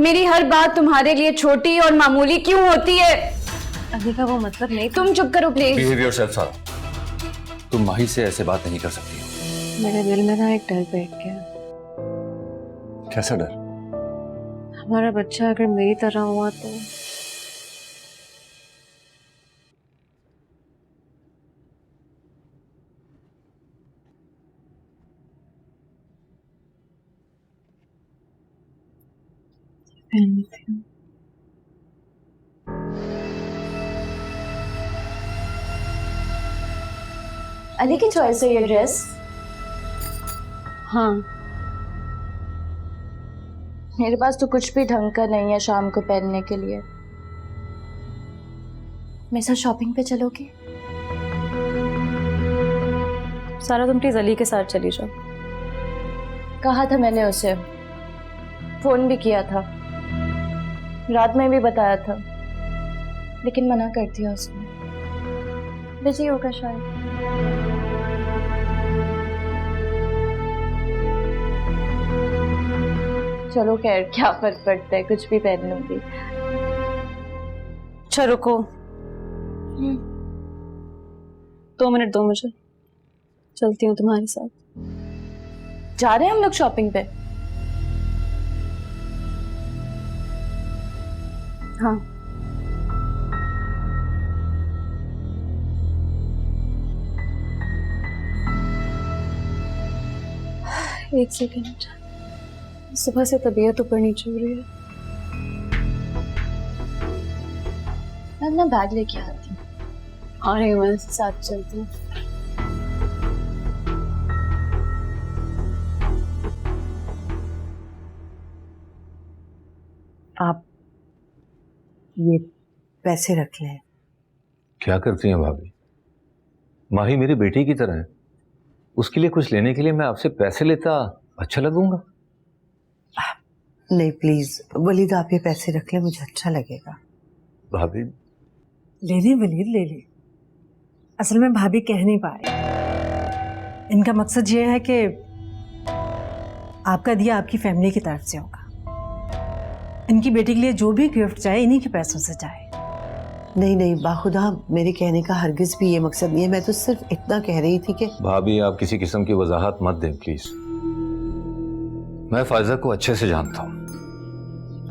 मेरी हर बात तुम्हारे लिए छोटी और मामूली क्यों होती है? अली का वो मतलब नहीं। तुम चुप करो प्लीज। बिहेव योरसेल्फ सारा। तुम माही से ऐसे बात नहीं कर सकती। मेरे दिल में ना एक डर बैठ गया। कैसा डर? हमारा बच्चा अगर मेरी तरह हुआ तो। अली की चॉइस है ये ड्रेस। हाँ, मेरे पास तो कुछ भी ढंग का नहीं है शाम को पहनने के लिए। मेरे साथ शॉपिंग पे चलोगी? सारा तुम प्लीज अली के साथ चली जाओ। कहा था मैंने उसे, फोन भी किया था, रात में भी बताया था, लेकिन मना कर दिया उसने। बिजी होगा शायद। चलो खैर, क्या फर्क पड़ता है, कुछ भी पहन लूंगी। अच्छा रुको, 2 मिनट दो मुझे, चलती हूँ तुम्हारे साथ। जा रहे हैं हम लोग शॉपिंग पे? हाँ, एक सेकेंड, सुबह से तबीयत ऊपर नीचे हो रही है। मैं अपना बैग लेके आती हूँ। आ रही हूँ, मैं साथ चलती हूँ। आप ये पैसे रख लें। क्या करती हैं भाभी? माही मेरी बेटी की तरह है। उसके लिए कुछ लेने के लिए मैं आपसे पैसे लेता अच्छा लगूंगा? नहीं प्लीज वलीद, आप ये पैसे रख लें, मुझे अच्छा लगेगा। भाभी ले ले वलीद, ले ले। असल में भाभी कह नहीं पाए। इनका मकसद ये है कि आपका दिया आपकी फैमिली की तरफ से होगा। इनकी बेटी के लिए जो भी गिफ्ट जाए इन्हीं के पैसों से जाए। नहीं नहीं बाखुदा, मेरे कहने का हरगिज भी ये मकसद नहीं है। मैं तो सिर्फ इतना कह रही थी कि भाभी आप किसी किस्म की वजाहत मत दें प्लीज। मैं फायजा को अच्छे से जानता हूं।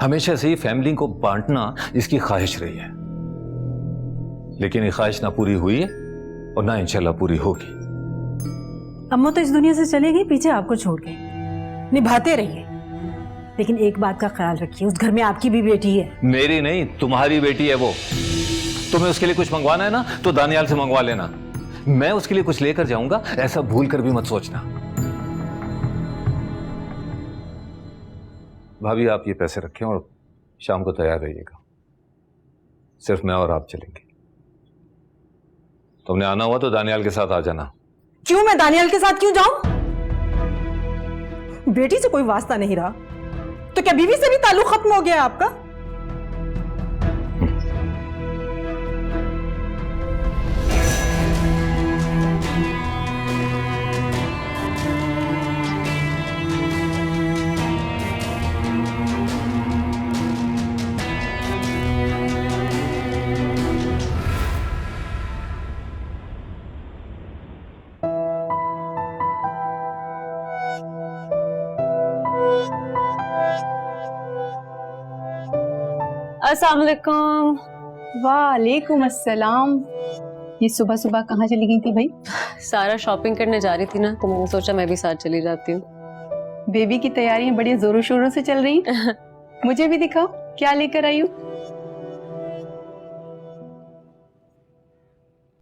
हमेशा से ही फैमिली को बांटना इसकी ख्वाहिश रही है, लेकिन ये ख्वाहिश ना पूरी हुई है और ना इंशाल्लाह पूरी होगी। अम्मा तो इस दुनिया से चले गई पीछे आपको छोड़ के। निभाते रहिए, लेकिन एक बात का ख्याल रखिए, उस घर में आपकी भी बेटी है। मेरी नहीं, तुम्हारी बेटी है वो। तुम्हें उसके लिए कुछ मंगवाना है ना तो दानियाल से मंगवा लेना। मैं उसके लिए कुछ लेकर जाऊंगा, ऐसा भूल कर भी मत सोचना। भाभी आप ये पैसे रखें और शाम को तैयार रहिएगा। सिर्फ मैं और आप चलेंगे। तुमने आना हुआ तो दानियाल के साथ आ जाना। क्यों मैं दानियाल के साथ क्यों जाऊं? बेटी से कोई वास्ता नहीं रहा तो क्या बीवी से भी ताल्लुक खत्म हो गया आपका? अस्सलाम वालेकुम। वालेकुम अस्सलाम। ये सुबह सुबह कहाँ चली गई थी भाई? सारा शॉपिंग करने जा रही थी ना, तो मैंने सोचा मैं भी साथ चली जाती हूँ। बेबी की तैयारियां बड़ी जोरों शोरों से चल रही हैं। मुझे भी दिखाओ क्या लेकर आई हूँ।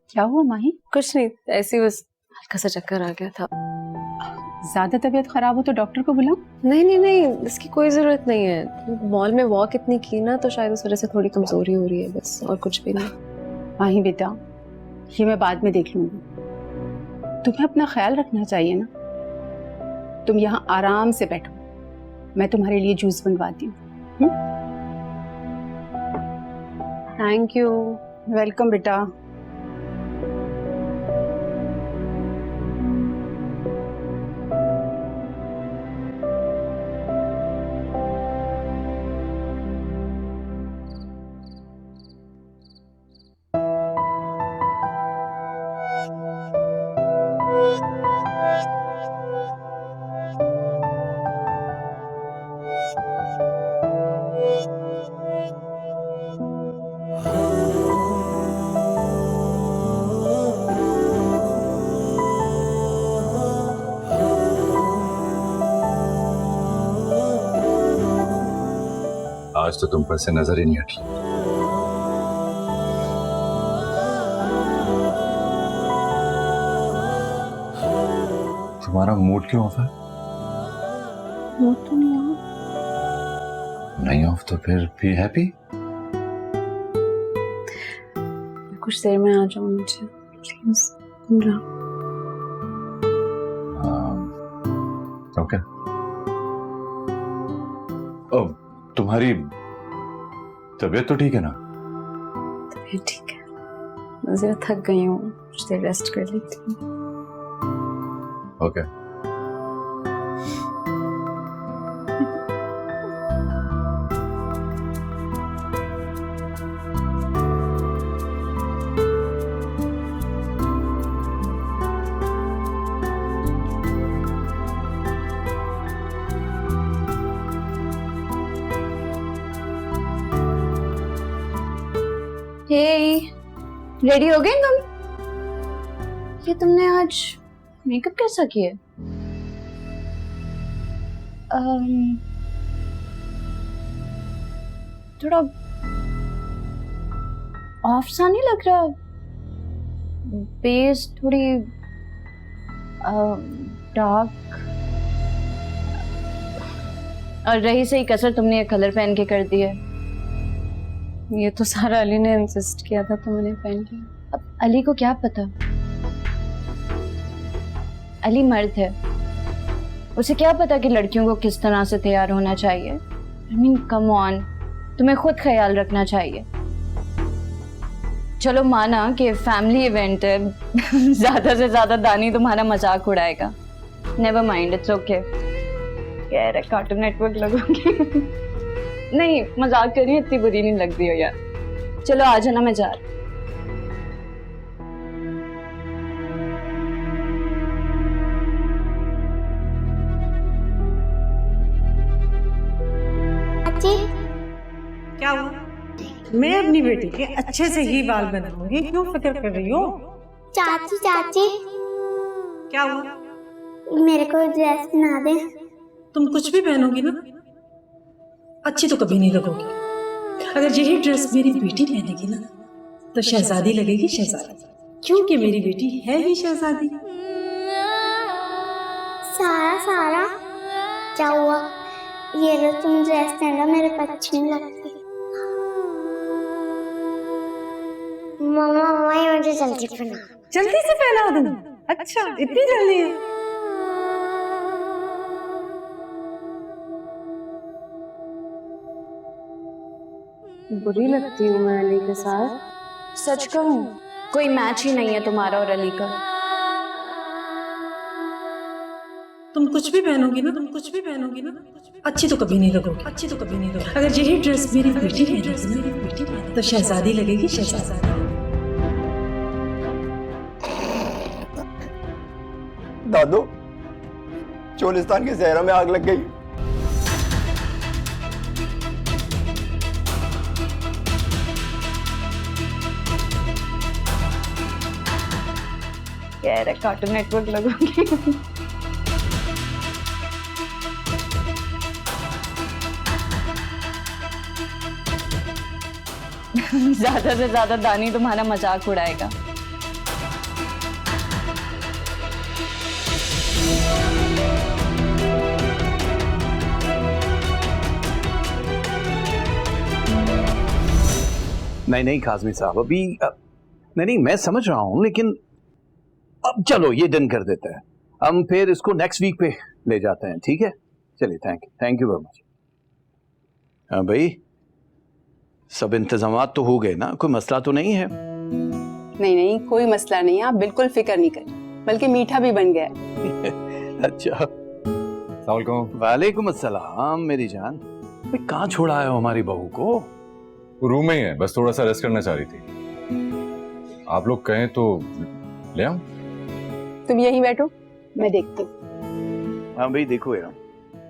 क्या हुआ माही? कुछ नहीं, ऐसी बस हल्का सा चक्कर आ गया था। ज्यादा तबीयत खराब हो तो डॉक्टर को बुलाओ। नहीं नहीं नहीं, इसकी कोई जरूरत नहीं है। मॉल में वॉक इतनी की ना, तो शायद उस वजह से थोड़ी कमजोरी हो रही है, बस और कुछ भी नहीं। माही बेटा, ये मैं बाद में देख लूंगी। तुम्हें अपना ख्याल रखना चाहिए ना। तुम यहाँ आराम से बैठो, मैं तुम्हारे लिए जूस बनवाती हूँ। Thank you. वेलकम बेटा। आज तो तुम पर से नजर ही नहीं हटी। तुम्हारा मूड क्यों ऑफ है? मूड तो नहीं है। नहीं ऑफ तो फिर भी हैप्पी? कुछ देर में आ जाओ नीचे प्लीज। तुम जाओ। ओके। ओ, तुम्हारी तबीयत तो ठीक है ना? तबीयत ठीक है, मैं जरा थक गई हूँ, कुछ देर रेस्ट कर लेती हूँ। ओके। हे, रेडी हो गए तुम? ये तुमने आज मेकअप कैसा किया? थोड़ा ऑफ सा नहीं लग रहा? बेस थोड़ी डार्क, और रही सही कसर तुमने ये कलर पहन के कर दी है। ये तो सारा अली ने इंसिस्ट किया था तो मैंने पहन लिया। अब अली को क्या पता, अली मर्द है, उसे क्या पता कि लड़कियों को किस तरह से तैयार होना चाहिए। आई मीन कम ऑन, तुम्हें खुद ख्याल रखना चाहिए। चलो माना कि फैमिली इवेंट है, ज्यादा से ज्यादा दानी तुम्हारा मजाक उड़ाएगा। Never mind, it's okay. कह रहे कार्टून नेटवर्क लगोगे। नहीं मजाक कर रही हूँ, इतनी बुरी नहीं लग रही हो यार। चलो आ जाना, मैं जा रही। क्या हुआ? मैं अपनी बेटी के अच्छे से ही बाल बनाऊंगी, क्यों फिक्र कर रही हो? चाची चाची क्या हुआ? मेरे को ड्रेस बना दे। तुम कुछ भी पहनोगी ना, अच्छी तो कभी नहीं लगोगी। अगर यही ड्रेस मेरी बेटी पहनेगी ना तो शहजादी लगेगी, शहजादी, क्योंकि मेरी बेटी है ही शहजादी। सारा सारा क्या हुआ? ये लो तुम ड्रेस पहन लो, मेरे को अच्छी नहीं लगती। मम्मा मम्मा ये मुझे जल्दी पहना। जल्दी से पहना दूं? अच्छा इतनी जल्दी है? बुरी लगती हूँ मैं अली के साथ। सच कहूँ, कोई मैच ही नहीं है तुम्हारा और अली का। तुम कुछ भी पहनोगी ना, तुम कुछ भी पहनोगी ना, अच्छी तो कभी नहीं लगोगी, अच्छी तो कभी नहीं लगोगी। अगर यही ड्रेस मेरी बेटी पहनेगी तो शहजादी लगेगी, शहजादी। दादू, चोलिस्तान के जहरा में आग लग गई। कह रहे कार्टून नेटवर्क लगोगे। ज्यादा से ज्यादा दानी तुम्हारा मजाक उड़ाएगा। नहीं काज़मी साहब, अभी नहीं मैं समझ रहा हूं, लेकिन अब चलो ये दिन कर देते हैं, हम फिर इसको नेक्स्ट वीक पे ले जाते हैं, ठीक है? चलिए, थैंक यू वेरी मच। हाँ भाई, सब इंतजामात तो हो गए ना, कोई मसला तो नहीं है? नहीं कोई मसला नहीं है, आप बिल्कुल फिक्र नहीं करें, बल्कि मीठा भी बन गया है। अच्छा, वालेकुम अस्सलाम मेरी जान। भाई कहाँ छोड़ा है हमारी बहू को? रूम में ही है, बस थोड़ा सा रेस्ट करना चाह रही थी। आप लोग कहें तो ले आऊं? तुम यहीं बैठो, मैं देखती हूँ। हाँ भाई देखो यार,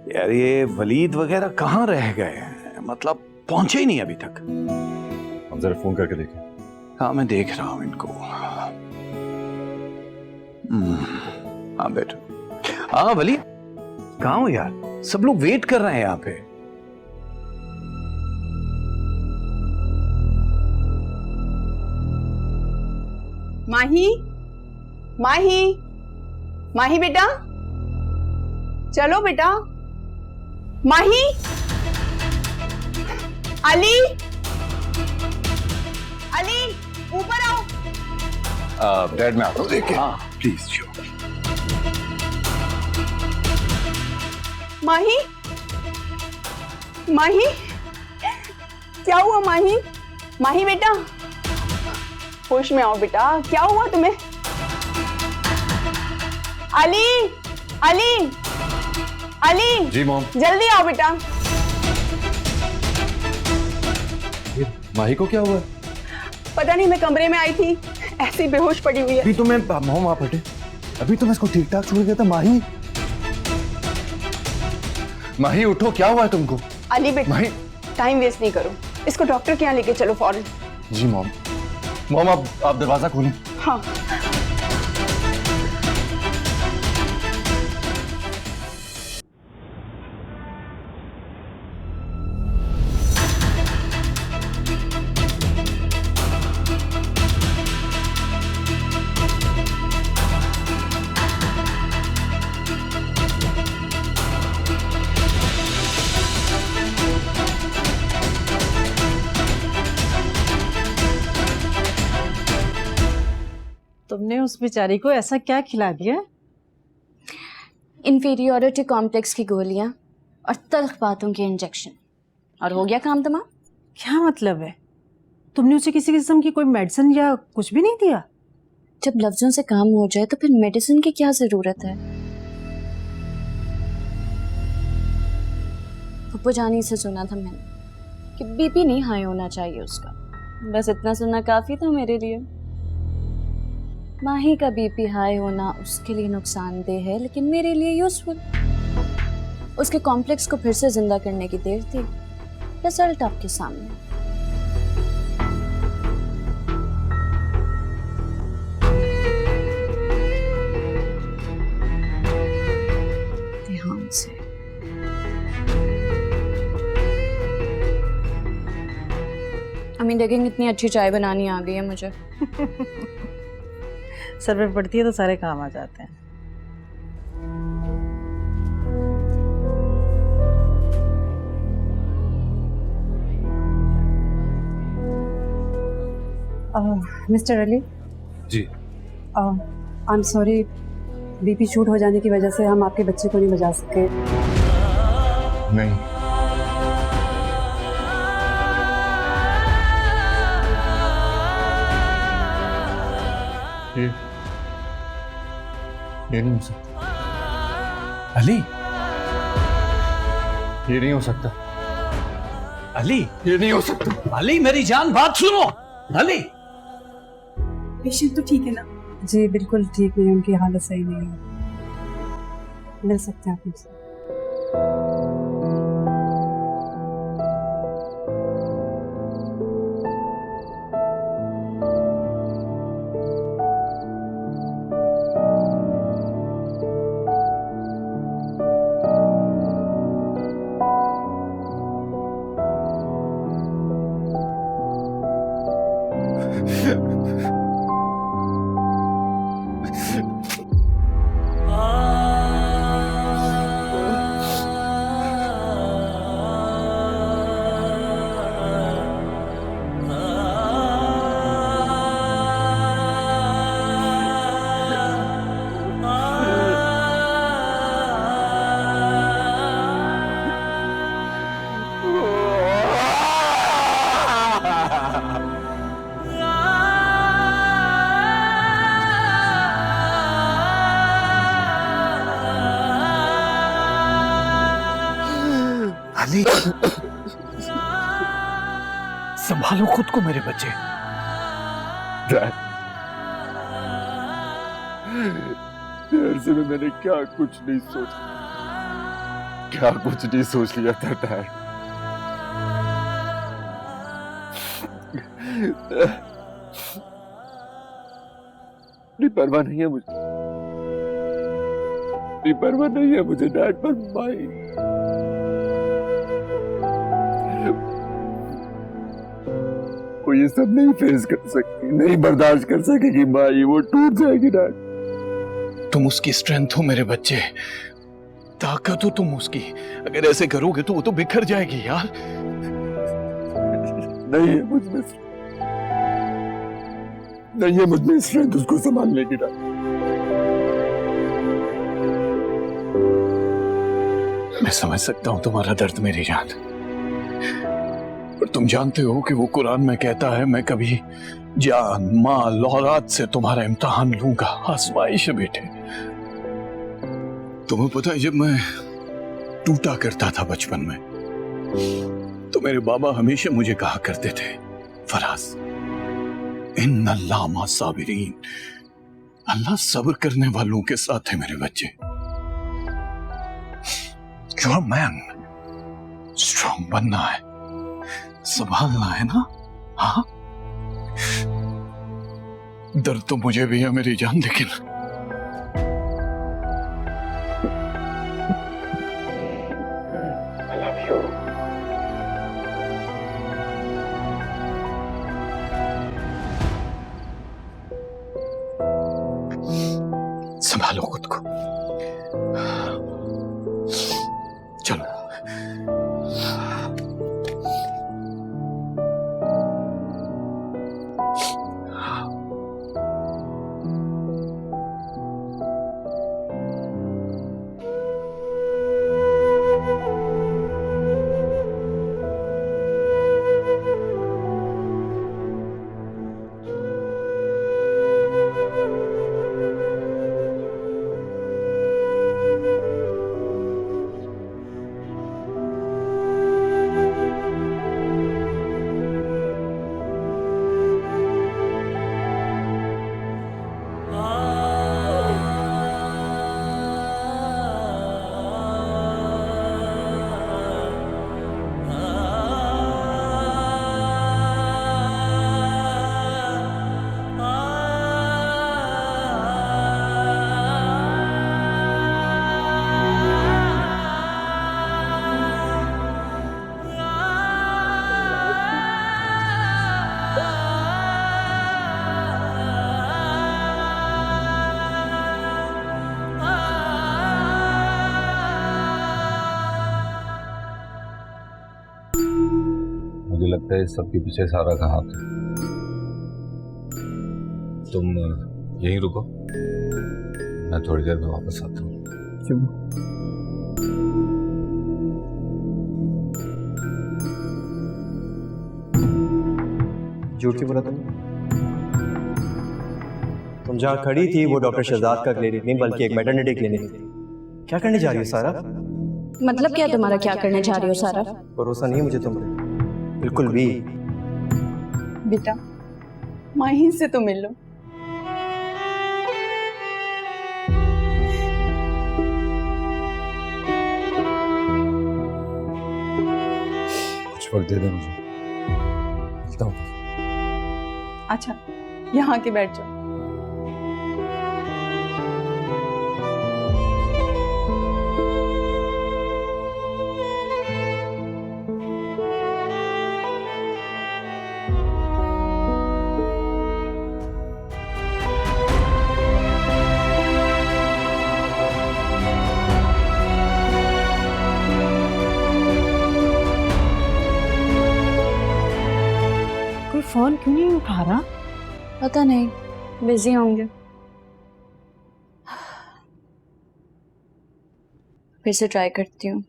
यार ये वलीद वगैरह कहाँ रह गए हैं, मतलब पहुंचे ही नहीं अभी तक। हम जरा फोन करके देखें। हाँ मैं देख रहा हूँ इनको। हाँ बैठो। हाँ वलीद कहाँ हो यार, सब लोग वेट कर रहे हैं यहाँ पे। माही, माही, माही बेटा, चलो बेटा। माही, अली, अली, ऊपर आओ। डैड मैं आता हूँ देख के। हाँ प्लीज श्योर। माही, माही, क्या हुआ माही? माही बेटा, होश में आओ बेटा, क्या हुआ तुम्हें? अली, अली, अली, जी मॉम। जल्दी आओ बेटा। माही को क्या हुआ? पता नहीं, मैं कमरे में आई थी, ऐसे ही बेहोश पड़ी हुई है। अभी तो मैं मॉम आप हटे, अभी तो मैं इसको ठीक ठाक छोड़ गया था। माही, माही उठो, क्या हुआ है तुमको? अली बेटा, माही। टाइम वेस्ट नहीं करो, इसको डॉक्टर के यहाँ लेके चलो फौरन। जी मॉम। मॉम आप दरवाजा खोलें। हाँ। तुमने उस बेचारी को ऐसा क्या खिला दिया? इंफीरियोरिटी कॉम्प्लेक्स की गोलियां और तल्ख बातों के इंजेक्शन, और हो गया काम तमाम। क्या मतलब है? तुमने उसे किसी किस्म की कोई मेडिसिन या कुछ भी नहीं दिया? जब लफ्जों से काम हो जाए तो फिर मेडिसिन की क्या जरूरत है? पप्पू जानी से सुना था मैंने कि बीपी नहीं हाई होना चाहिए उसका, बस इतना सुनना काफी था मेरे लिए। माही का बीपी हाई होना उसके लिए नुकसानदेह है, लेकिन मेरे लिए यूजफुल। उसके कॉम्प्लेक्स को फिर से जिंदा करने की देर थी, रिजल्ट आपके सामने। ध्यान से। अम्मी देखेंगे, इतनी अच्छी चाय बनानी आ गई है मुझे। सर पे पड़ती है तो सारे काम आ जाते हैं। Mister Ali ji. I am sorry, BP shoot हो जाने की वजह से हम आपके बच्चे को नहीं बचा सके। नहीं, ये नहीं हो सकता अली, ये नहीं हो सकता अली, ये नहीं हो सकता। अली मेरी जान बात सुनो। अली, पेशेंट तो ठीक है ना? जी बिल्कुल ठीक नहीं है, उनकी हालत सही नहीं है। मिल सकते हैं आप मुझसे? अली, संभालो खुद को मेरे बच्चे। डैड से मैंने क्या कुछ नहीं सोचा। क्या कुछ नहीं सोच लिया था डैड। नहीं परवाह नहीं है मुझे, नहीं परवाह नहीं है मुझे डैड, पर माई वो ये सब नहीं फेस कर सकती, नहीं बर्दाश्त कर सकेगी माई, वो टूट जाएगी डैड। तुम उसकी स्ट्रेंथ हो मेरे बच्चे, ताकत हो तुम उसकी। अगर ऐसे करोगे तो वो तो बिखर जाएगी यार। नहीं है मुझ में, नहीं है मुझ में स्ट्रेंथ उसको संभालने की डैड। मैं समझ सकता हूं तुम्हारा दर्द मेरी जान, पर तुम जानते हो कि वो कुरान में कहता है मैं कभी जान माल औलाद से तुम्हारा इम्तिहान लूंगा, आजमाइश है बेटे। तुम्हें पता है जब मैं टूटा करता था बचपन में तो मेरे बाबा हमेशा मुझे कहा करते थे, फराज इन्नल्लाह मा साबिरीन, अल्लाह सब्र करने वालों के साथ है मेरे बच्चे। यू आर मैन, स्ट्रांग बनना है, संभालना है ना। हाँ दर्द तो मुझे भी है मेरी जान, लेकिन I love you। संभालो खुद को, चलो। मुझे लगता है सबके पीछे सारा का हाथ है। तुम यहीं रुको, मैं थोड़ी देर में वापस आता हूँ। झूठ क्यों बोला तुम जहाँ खड़ी थी वो डॉक्टर शहजाद का क्लिनिक नहीं बल्कि एक मैटरनिटी क्लिनिक थी। क्या करने जा रही हो सारा? मतलब क्या तुम्हारा, क्या करने जा रही हो सारा? भरोसा नहीं है मुझे तुम पे बिल्कुल भी। बेटा माही से तो मिल लो। कुछ वक्त दे दे मुझे, मिलता हूँ। अच्छा यहाँ आके बैठ जाओ। फोन क्यों नहीं उठा रहा? पता नहीं, बिजी होंगे। फिर से ट्राई करती हूँ।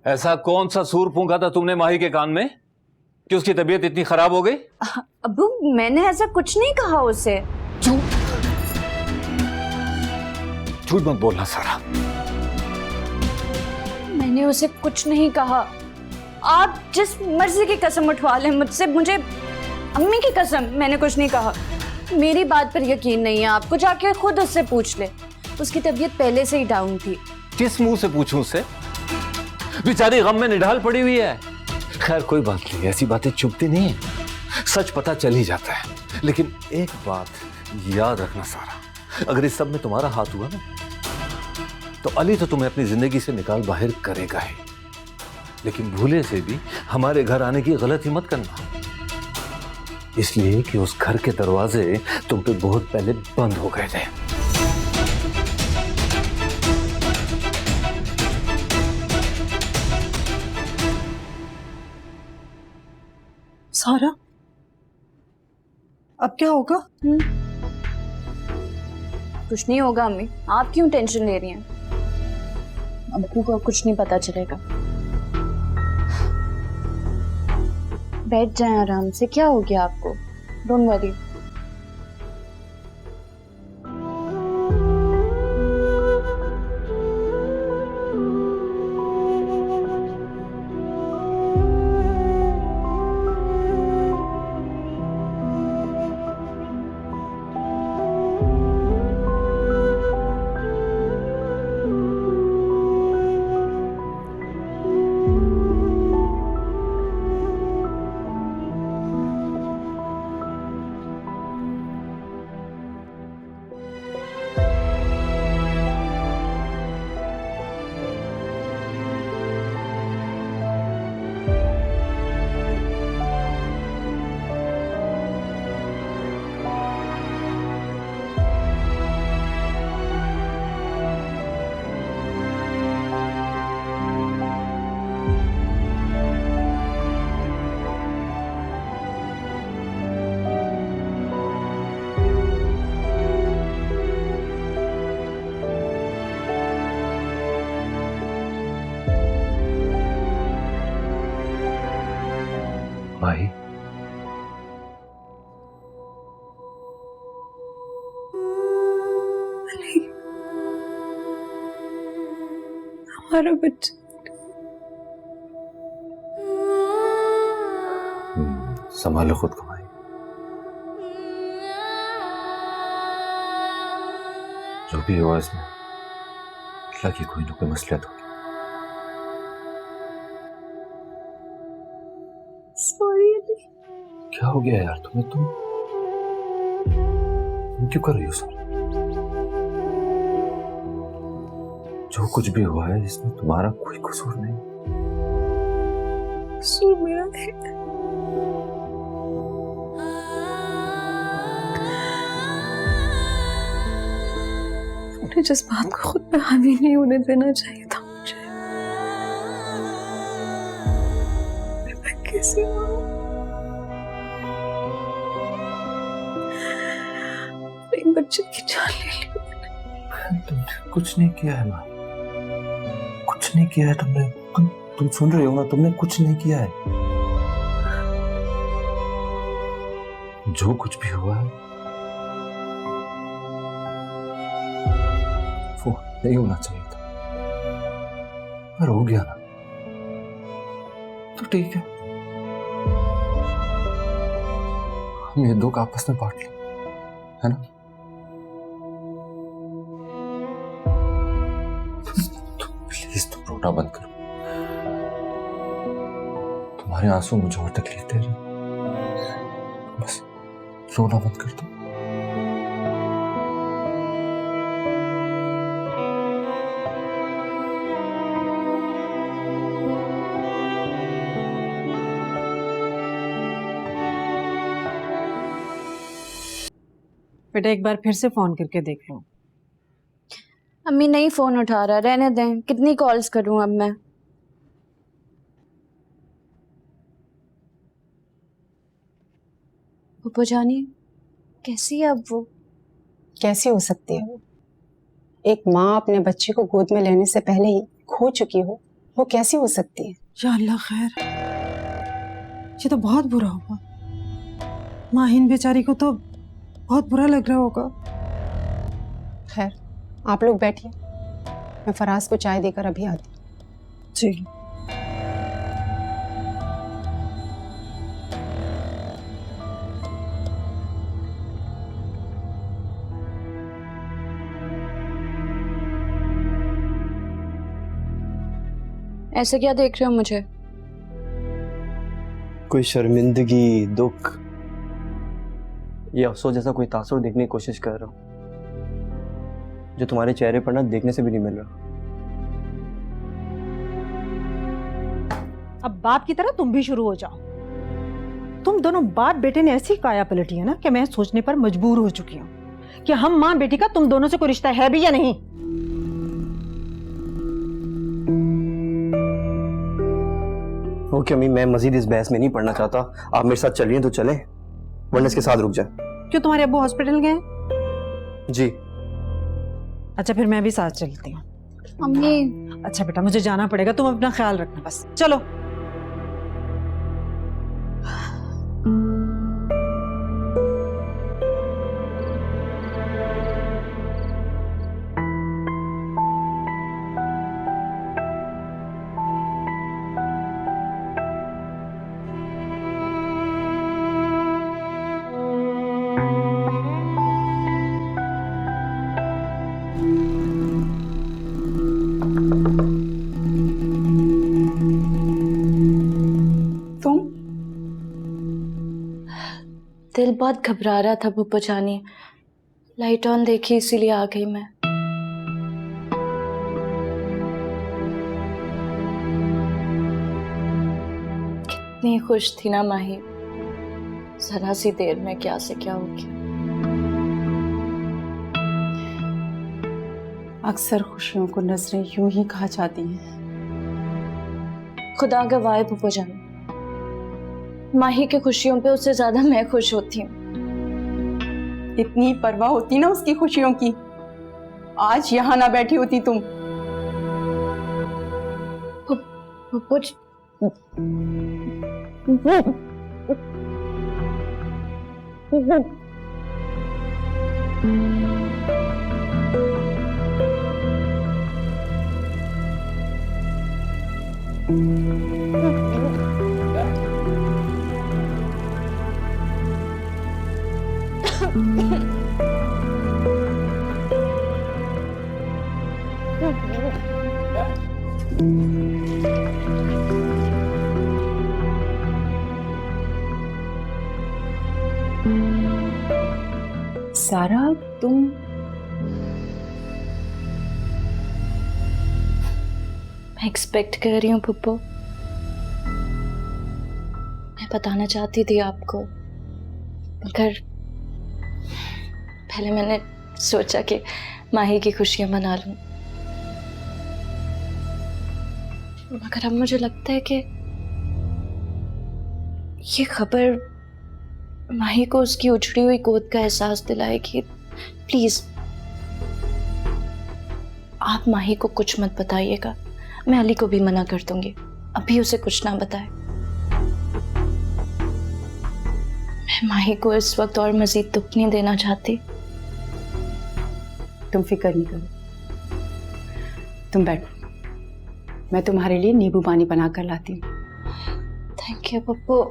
ऐसा कौन सा सूर फूंका था तुमने माही के कान में कि उसकी तबीयत इतनी खराब हो गई? अब्बू मैंने ऐसा कुछ नहीं कहा उसे। झूठ मत बोलना सारा। मैंने उसे कुछ नहीं कहा। आप जिस मर्जी की कसम उठवा लें मुझसे, मुझे अम्मी की कसम मैंने कुछ नहीं कहा। मेरी बात पर यकीन नहीं है आपको, जाके खुद उससे पूछ ले। उसकी तबीयत पहले से ही डाउन थी। किस मुंह से पूछूं उससे? बेचारी गम में निढाल पड़ी हुई है। खैर कोई बात नहीं, ऐसी बातें चुभती नहीं है, सच पता चल ही जाता है। लेकिन एक बात याद रखना सारा, अगर इस सब में तुम्हारा हाथ हुआ ना तो अली तो तुम्हें अपनी जिंदगी से निकाल बाहर करेगा ही, लेकिन भूले से भी हमारे घर आने की गलती मत करना, इसलिए कि उस घर के दरवाजे तुम पे बहुत पहले बंद हो गए थे। सारा, अब क्या होगा? कुछ नहीं होगा अम्मी, आप क्यों टेंशन ले रही हैं? अब्बू को कुछ नहीं पता चलेगा। बैठ जाएं आराम से, क्या हो गया आपको? Don't worry. भाई हमारा बच्चा संभालो खुद को भाई, जो भी हुआ इसमें अल्लाह की कोई ना कोई मसलियत होगी। सॉरी। क्या हो गया यार तुम्हें? तुम क्यों कर रही हो सर? जो कुछ भी हुआ है इसमें तुम्हारा कोई कसूर नहीं। कसूर मेरा है। मुझे जिस बात को खुद पे हावी नहीं होने देना चाहिए था मुझे। मैं कैसे एक बच्चे की जान ले ली। तुमने कुछ नहीं किया है माँ, कुछ नहीं किया है तुमने। तुम सुन रहे हो ना, तुमने कुछ नहीं किया है। जो कुछ भी हुआ है वो नहीं होना चाहिए था, पर हो गया ना तो ठीक है। हम ये दुख आपस में बांट लें, है ना? प्लीज तुम रोना बंद करो, तुम्हारे आंसू मुझे और तकलीफ दे रहे, बस रोना बंद कर दो। बेटा एक बार फिर से फोन करके देख लो। अम्मी नहीं फोन उठा रहा, रहने दें। कितनी कॉल्स करूं अब मैं? पप्पू जानी कैसी है अब वो? कैसी हो सकती है वो? एक माँ अपने बच्चे को गोद में लेने से पहले ही खो चुकी हो, वो कैसी हो सकती है? या अल्लाह खैर, ये तो बहुत बुरा हुआ। माहिन बेचारी को तो बहुत बुरा लग रहा होगा। खैर आप लोग बैठिए, मैं फराज को चाय देकर अभी आती हूँ। जी। ऐसे क्या देख रहे हो मुझे? कोई शर्मिंदगी, दुख या अफसोस जैसा कोई तासुर देखने की कोशिश कर रहा हूं, जो तुम्हारे चेहरे पर ना देखने से भी नहीं मिल रहा। अब बाप की तरह तुम भी शुरू हो जाओ। तुम दोनों बाप बेटे ने ऐसी काया पलटी है ना कि मैं सोचने पर मजबूर हो चुकी हूँ कि हम माँ बेटी का तुम दोनों से कोई रिश्ता है भी या नहीं। ओके अम्मी, मैं मजीद इस बहस में नहीं पढ़ना चाहता। आप मेरे साथ चलिए तो चलें, वरना इसके साथ रुक जाए। क्यों, तुम्हारे अब्बू हॉस्पिटल गए? जी। अच्छा फिर मैं भी साथ चलती हूँ। मम्मी। अच्छा बेटा, मुझे जाना पड़ेगा, तुम अपना ख्याल रखना बस। चलो। दिल बहुत घबरा रहा था पप्पू जानी, लाइट ऑन देखी इसीलिए आ गई मैं। कितनी खुश थी ना माही, जरा सी देर में क्या से क्या हो गया। अक्सर खुशियों को नजरें यूं ही खा जाती हैं। खुदा गवाह है पप्पू जानी, माही के खुशियों पे उससे ज्यादा मैं खुश होती हूँ। इतनी परवाह होती ना उसकी खुशियों की, आज यहाँ ना बैठी होती तुम। पप्पू सारा तुम मैं एक्सपेक्ट कर रही हूँ पप्पू। मैं बताना चाहती थी आपको, मगर पहले मैंने सोचा कि माही की खुशियां मना लूं। मगर अब मुझे लगता है कि ये खबर माही को उसकी उछड़ी हुई गोद का एहसास दिलाएगी। प्लीज आप माही को कुछ मत बताइएगा, मैं अली को भी मना कर दूंगी, अभी उसे कुछ ना बताए। मैं माही को इस वक्त और मजीद दुख नहीं देना चाहती। तुम फिक्र नहीं करो, तुम बैठो, मैं तुम्हारे लिए नींबू पानी बना कर लाती हूँ। Thank you Pappu.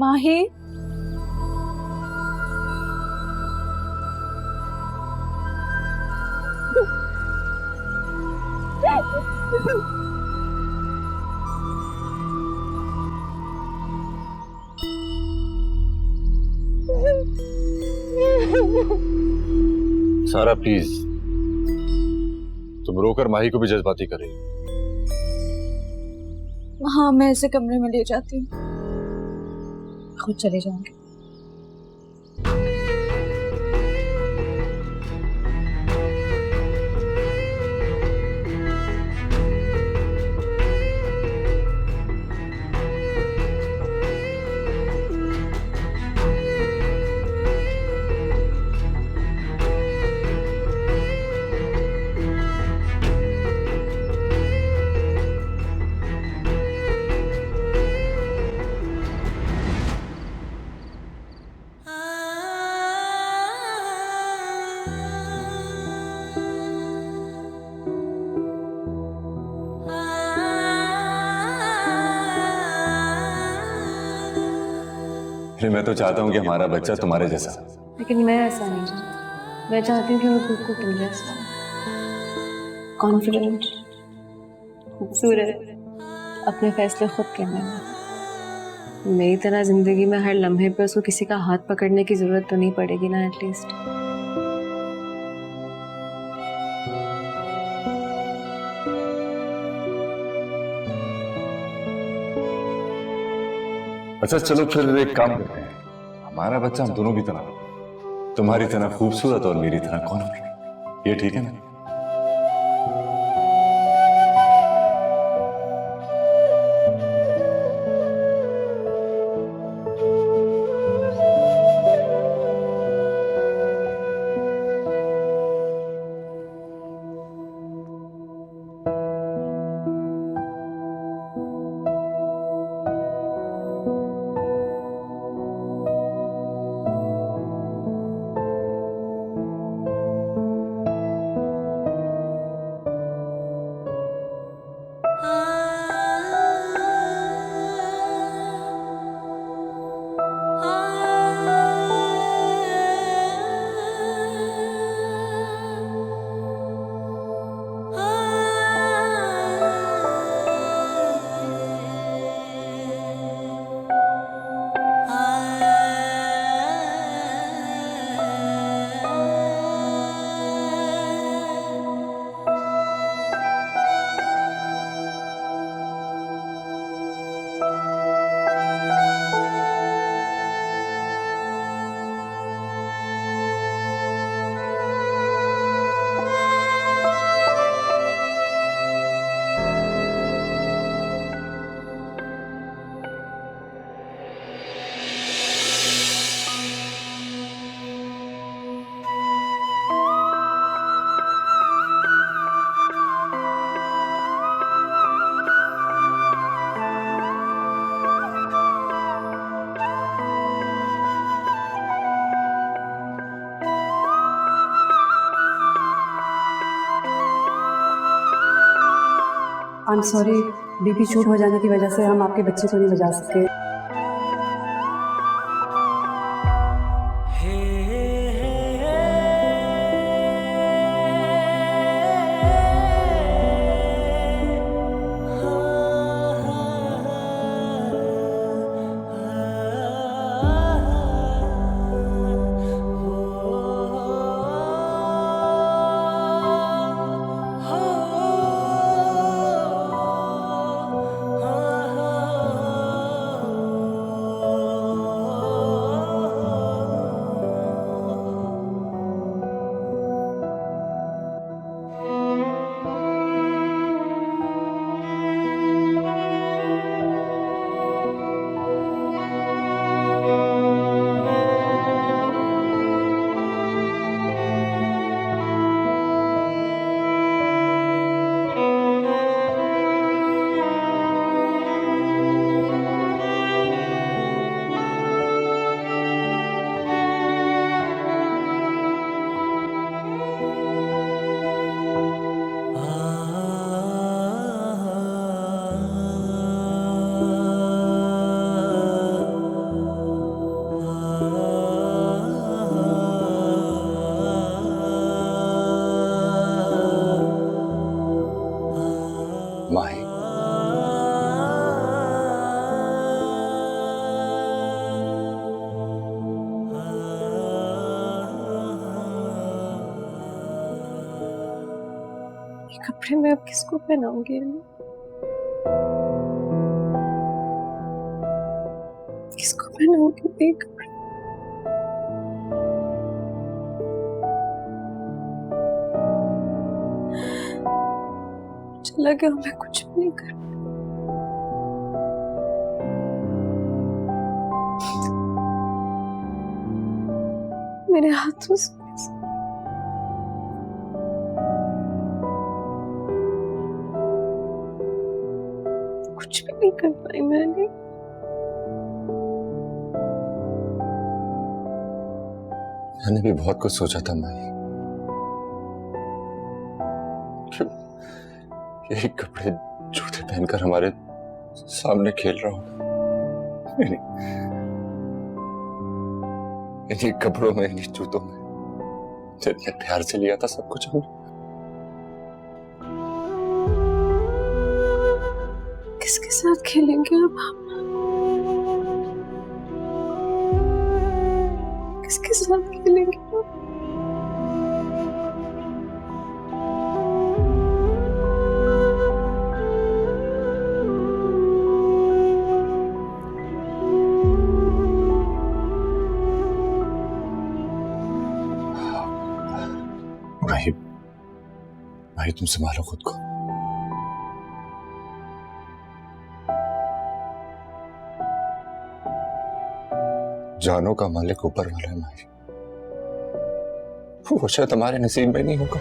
माही, सारा प्लीज, तुम रोकर माही को भी जज्बाती करेगी। हाँ, मैं इसे कमरे में ले जाती हूँ, खुद चले जाऊंगी। मैं तो चाहता हूँ कि हमारा बच्चा तुम्हारे जैसा। लेकिन मैं ऐसा नहीं चाहती। मैं चाहती हूँ कि वो बिल्कुल तुम जैसा, कॉन्फिडेंट, खूबसूरत, अपने फैसले खुद करने वाला। मेरी तरह जिंदगी में हर लम्हे पे उसको किसी का हाथ पकड़ने की जरूरत तो नहीं पड़ेगी ना, एटलीस्ट। अच्छा चलो फिर एक काम करते हैं, हमारा बच्चा हम दोनों की तरह, तुम्हारी तरह खूबसूरत और मेरी तरह कॉन्फिडेंट, ये ठीक है ना? आई एम सॉरी, बीपी शूट हो जाने की वजह से हम आपके बच्चे को नहीं बजा सकते। माही, ये कब कपड़े मैं अब किसको पहनाऊंगी? किसको पहनाऊंगी ये कपड़े? चला गया, मैं कुछ भी नहीं कर। मेरे हाथों से कुछ भी नहीं कर पाई मैंने। मैंने भी बहुत कुछ सोचा था माई, क्यों यही कपड़े जूते पहनकर हमारे सामने खेल रहा हूँ। इन्हीं कपड़ों में, इन्हीं जूतों में जो इतने प्यार से लिया था सब कुछ हमने। किसके साथ खेलेंगे अब हम? किसके साथ खेलेंगे अब? भाई, भाई तुम संभालो खुद को। जानों का मालिक ऊपर वाला है माही, वो शायद हमारे नसीब में नहीं होगा।